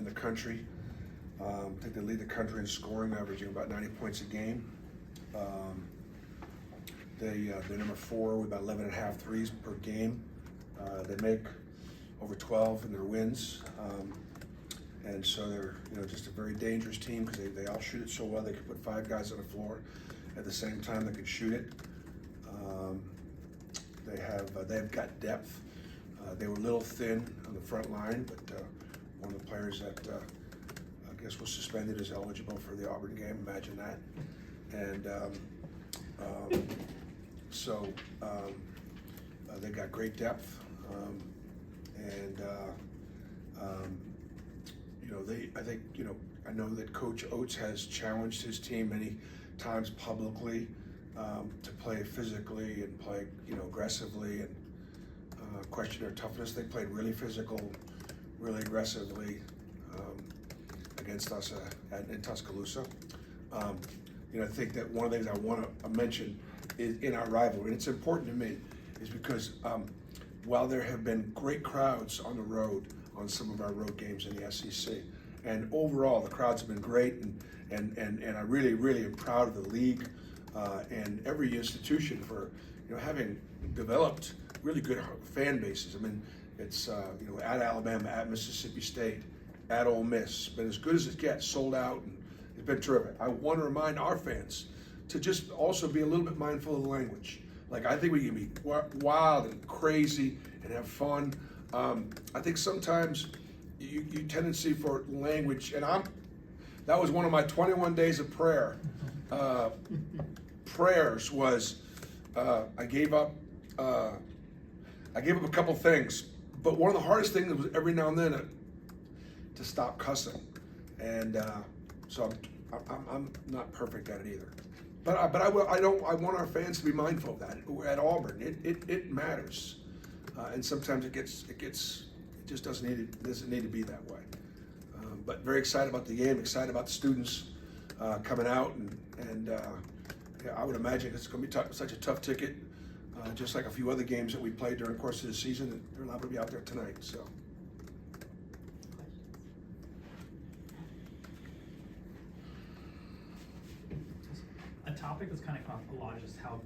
the country. I think they lead the country in scoring, averaging about 90 points a game. They're number 4 with about 11.5 threes per game. They make over 12 in their wins. And so they're just a very dangerous team because they all shoot it so well. They can put 5 guys on the floor at the same time that can shoot it. They've got depth. They were a little thin on the front line, but one of the players that I guess was suspended is eligible for the Auburn game. Imagine that. And they got great depth. I know that Coach Oates has challenged his team many times publicly to play physically and play, aggressively and question their toughness. They played really physical, really aggressively against us in Tuscaloosa. I think that one of the things I want to mention is in our rivalry, and it's important to me, is because while there have been great crowds on the road on some of our road games in the SEC, and overall the crowds have been great, and I really, really am proud of the league and every institution for having developed really good fan bases. I mean, it's at Alabama, at Mississippi State, at Ole Miss, been as good as it gets, sold out, and it's been terrific. I want to remind our fans to just also be a little bit mindful of the language. Like, I think we can be wild and crazy and have fun. I think sometimes you tendency for language, and that was one of my 21 days of prayer. Prayers was I gave up a couple things, but one of the hardest things was every now and then to stop cussing, and so I'm not perfect at it either. But I want our fans to be mindful of that. At Auburn, it matters, and sometimes it just doesn't need to be that way. But very excited about the game, excited about the students coming out, and I would imagine it's going to be such a tough ticket, just like a few other games that we played during the course of the season. And they're liable to be out there tonight. So. A topic that's kind of come up a lot is just how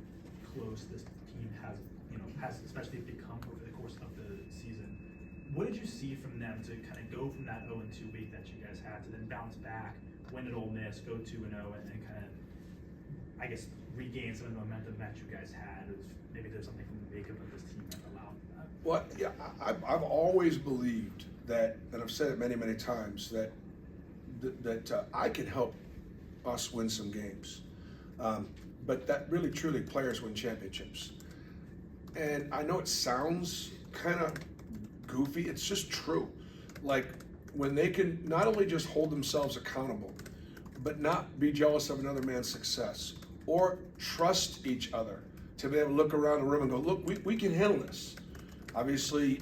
close this team has especially become over the course of the season. What did you see from them to kind of go from that 0-2 week that you guys had to then bounce back, win at Ole Miss, go 2-0, and then kind of, I guess, regain some of the momentum that you guys had? Maybe there's something from the makeup of this team that allowed that. Well, yeah, I've always believed that, and I've said it many, many times, that I can help us win some games. But that really, truly, players win championships. And I know it sounds kind of goofy, it's just true. Like, when they can not only just hold themselves accountable, but not be jealous of another man's success, or trust each other to be able to look around the room and go, look, we can handle this. Obviously,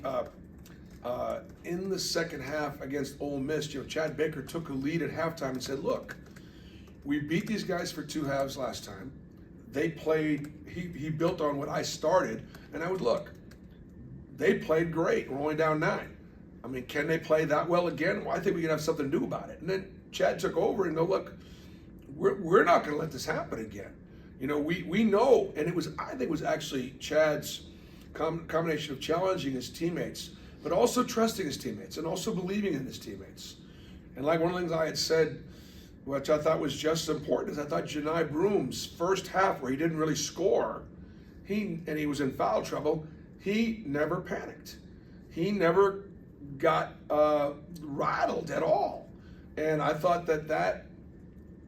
in the second half against Ole Miss, Chad Baker took a lead at halftime and said, look, we beat these guys for 2 halves last time. They played, he built on what I started, and I would look, they played great. We're only down 9. I mean, can they play that well again? Well, I think we can have something to do about it. And then Chad took over and go, look, we're not going to let this happen again. We know, and I think it was actually Chad's combination of challenging his teammates, but also trusting his teammates and also believing in his teammates. And like one of the things I had said, which I thought was just as important, is I thought Janai Broom's first half, where he didn't really score, he was in foul trouble, he never panicked. He never got rattled at all. And I thought that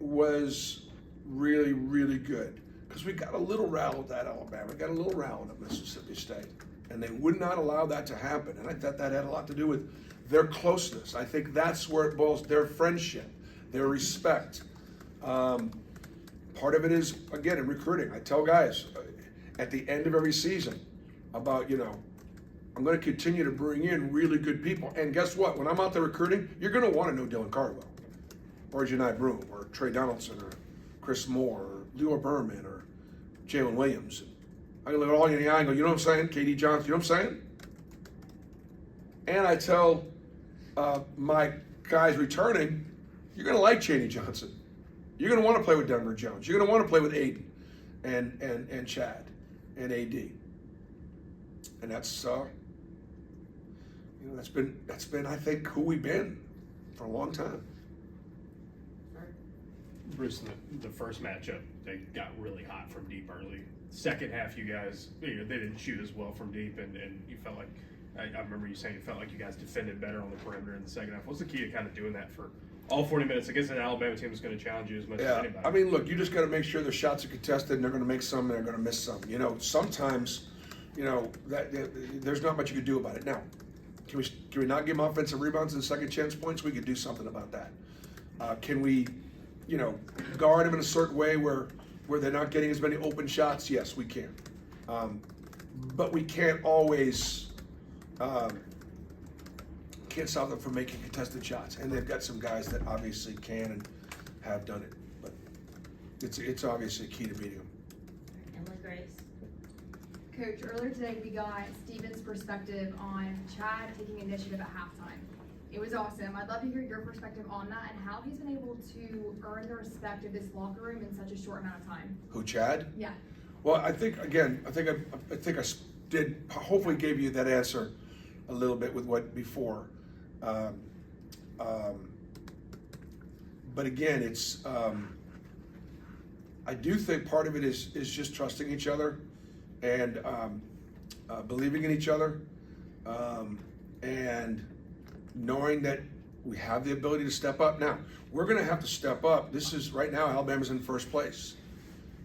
was really, really good, because we got a little rattled at Alabama, we got a little rattled at Mississippi State, and they would not allow that to happen. And I thought that had a lot to do with their closeness. I think that's where it boils, their friendship, their respect. Part of it is, again, in recruiting. I tell guys at the end of every season about, I'm going to continue to bring in really good people. And guess what? When I'm out there recruiting, you're going to want to know Dylan Cardwell, or Janai Broom, or Trey Donaldson, or Chris Moore, or Leo Berman, or Jaylin Williams. I can look at all you in the eye and go, you know what I'm saying? KD Johnson, you know what I'm saying? And I tell my guys returning, you're going to like Chaney Johnson. You're going to want to play with Denver Jones. You're going to want to play with Aiden and Chad and AD. And that's that's been I think who we've been for a long time. Bruce, the first matchup, they got really hot from deep early. Second half, you guys, they didn't shoot as well from deep, and you felt like, I remember you saying you felt like you guys defended better on the perimeter in the second half. What's the key to kind of doing that for all 40 minutes against an Alabama team that's going to challenge you as much as anybody? I mean, look, you just got to make sure the shots are contested, and they're going to make some, and they're going to miss some. Sometimes, there's not much you can do about it. Now, can we not give them offensive rebounds and second chance points? We could do something about that. Can we, guard them in a certain way where they're not getting as many open shots? Yes, we can. But we can't always can't stop them from making contested shots. And they've got some guys that obviously can and have done it. But it's obviously key to beating them. Emily Grace. Coach, earlier today we got Steven's perspective on Chad taking initiative at halftime. It was awesome. I'd love to hear your perspective on that and how he's been able to earn the respect of this locker room in such a short amount of time. Who, Chad? Yeah. Well, I think I did hopefully gave you that answer a little bit with what before. But again, it's I do think part of it is just trusting each other and believing in each other and knowing that we have the ability to step up. Now, we're going to have to step up. This is right now, Alabama's in first place.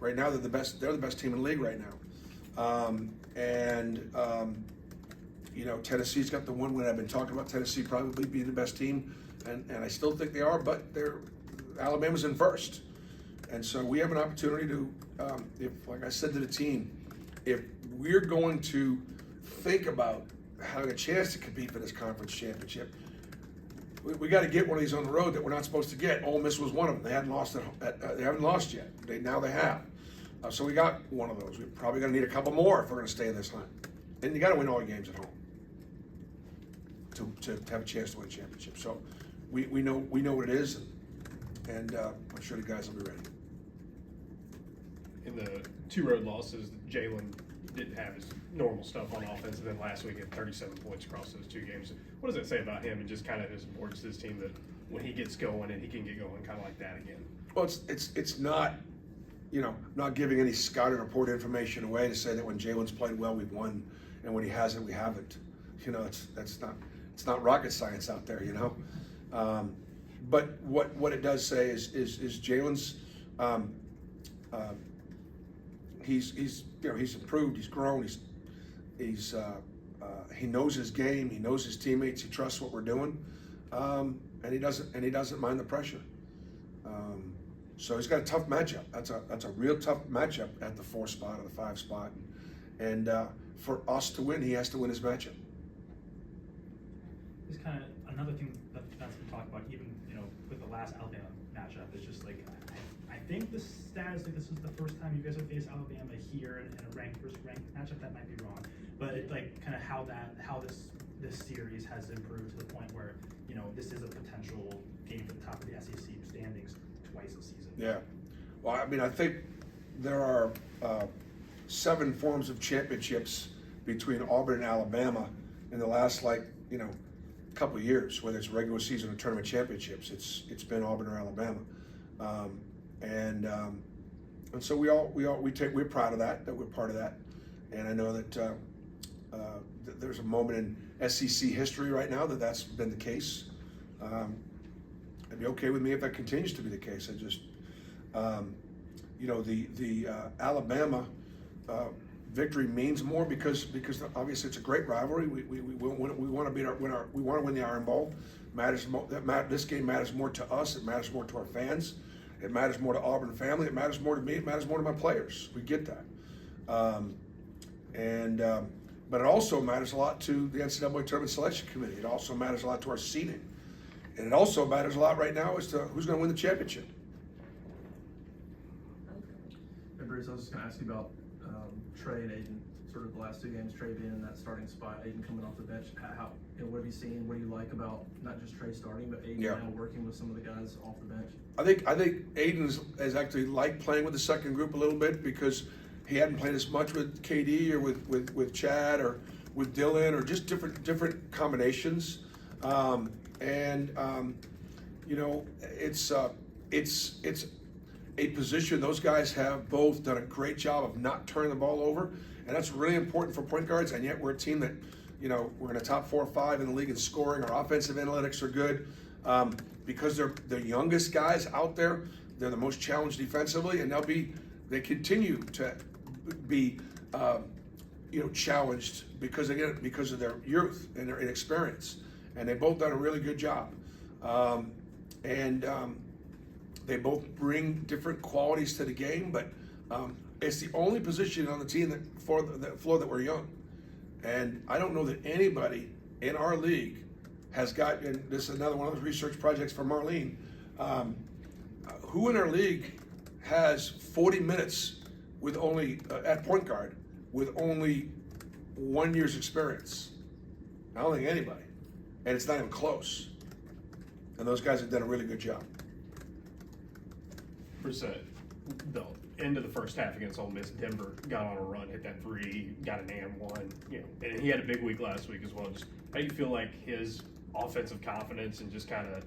Right now, they're the best team in the league right now. Tennessee's got the one win. I've been talking about Tennessee probably being the best team, and I still think they are, but Alabama's in first. And so we have an opportunity to, like I said to the team, if we're going to think about having a chance to compete for this conference championship, we got to get one of these on the road that we're not supposed to get. Ole Miss was one of them. They hadn't lost they haven't lost yet. Now they have. So we got one of those. We're probably going to need a couple more if we're going to stay in this hunt. And you got to win all your games at home to have a chance to win a championship. So we know what it is, and I'm sure the guys will be ready. In the two road losses, Jaylin didn't have his normal stuff on offense, and then last week had 37 points across those two games. What does that say about him and just kind of his importance to his team that when he gets going and he can get going kind of like that again? Well, it's not, not giving any scouting report information away to say that when Jaylin's played well, we've won, and when he hasn't, we haven't. It's not rocket science out there, But what it does say is Jaylin's he's improved, he's grown, he knows his game, he knows his teammates, he trusts what we're doing, and he doesn't mind the pressure. So he's got a tough matchup. That's a real tough matchup at the 4 spot or the 5 spot, and for us to win, he has to win his matchup. It's kind of another thing that's been talked about, even with the last Alabama matchup. Is just like I think the stat is like this is the first time you guys have faced Alabama here in a ranked versus ranked matchup. That might be wrong, but it, like kind of how this series has improved to the point where this is a potential game for the top of the SEC standings twice a season. Yeah, well, I mean, I think there are 7 forms of championships between Auburn and Alabama in the last couple of years, whether it's regular season or tournament championships. It's been Auburn or Alabama, and so we're proud of that we're part of that, and I know that there's a moment in SEC history right now that's been the case. It'd be okay with me if that continues to be the case. I just the Alabama victory means more because obviously it's a great rivalry. We want to win the Iron Bowl. This game matters more to us. It matters more to our fans. It matters more to Auburn family. It matters more to me. It matters more to my players. We get that, but it also matters a lot to the NCAA Tournament Selection Committee. It also matters a lot to our seeding, and it also matters a lot right now as to who's going to win the championship. Hey Bruce, I was just going to ask you about Trey and Aiden. sort of the last 2 games, Trey being in that starting spot, Aiden coming off the bench. How what have you seen? What do you like about not just Trey starting, but Aiden now working with some of the guys off the bench? I think Aiden has actually liked playing with the second group a little bit because he hadn't played as much with KD or with Chad or with Dylan or just different combinations. You know, it's a position those guys have both done a great job of not turning the ball over, and that's really important for point guards. And yet we're a team that, you know, we're in the top 4 or 5 in the league in scoring. Our offensive analytics are good because they're the youngest guys out there. They're the most challenged defensively, and they continue to be you know, challenged because of their youth and their inexperience. And they've both done a really good job. They both bring different qualities to the game, but it's the only position on the team for the floor that we're young. And I don't know that anybody in our league has got, and this is another one of those research projects for Marlene, who in our league has 40 minutes with only, at point guard, with only 1 year's experience. I don't think anybody. And it's not even close. And those guys have done a really good job. The end of the first half against Ole Miss, Denver got on a run, hit that 3, got an and 1, you know, and he had a big week last week as well. Just how do you feel like his offensive confidence and just kind of,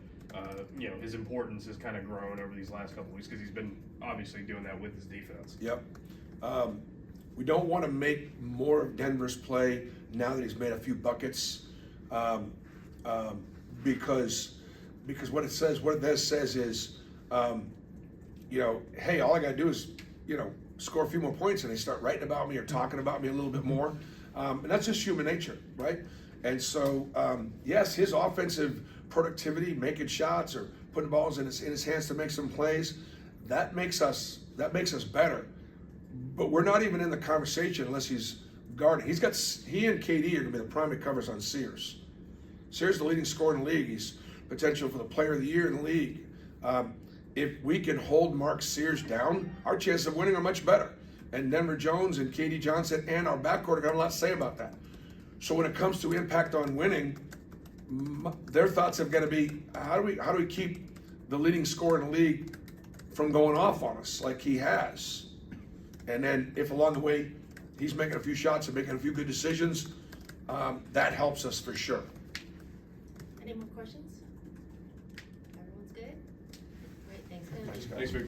you know, his importance has kind of grown over these last couple weeks because he's been obviously doing that with his defense. Yep. We don't want to make more of Denver's play now that he's made a few buckets, because what it says is, you know, hey, all I got to do is, you know, score a few more points, and they start writing about me or talking about me a little bit more, and that's just human nature, right? And so, yes, his offensive productivity, making shots or putting balls in his hands to make some plays, that makes us better. But we're not even in the conversation unless he's guarding. He and KD are going to be the primary covers on Sears. Sears is the leading scorer in the league. He's potential for the player of the year in the league. If we can hold Mark Sears down, our chances of winning are much better. And Denver Jones and KD Johnson and our backcourt are going to have a lot to say about that. So when it comes to impact on winning, their thoughts have got to be, how do we keep the leading scorer in the league from going off on us like he has? And then if along the way he's making a few shots and making a few good decisions, that helps us for sure. Any more questions? Everyone's good? Great, thanks, Coach. Thanks, guys. Thanks, Victor.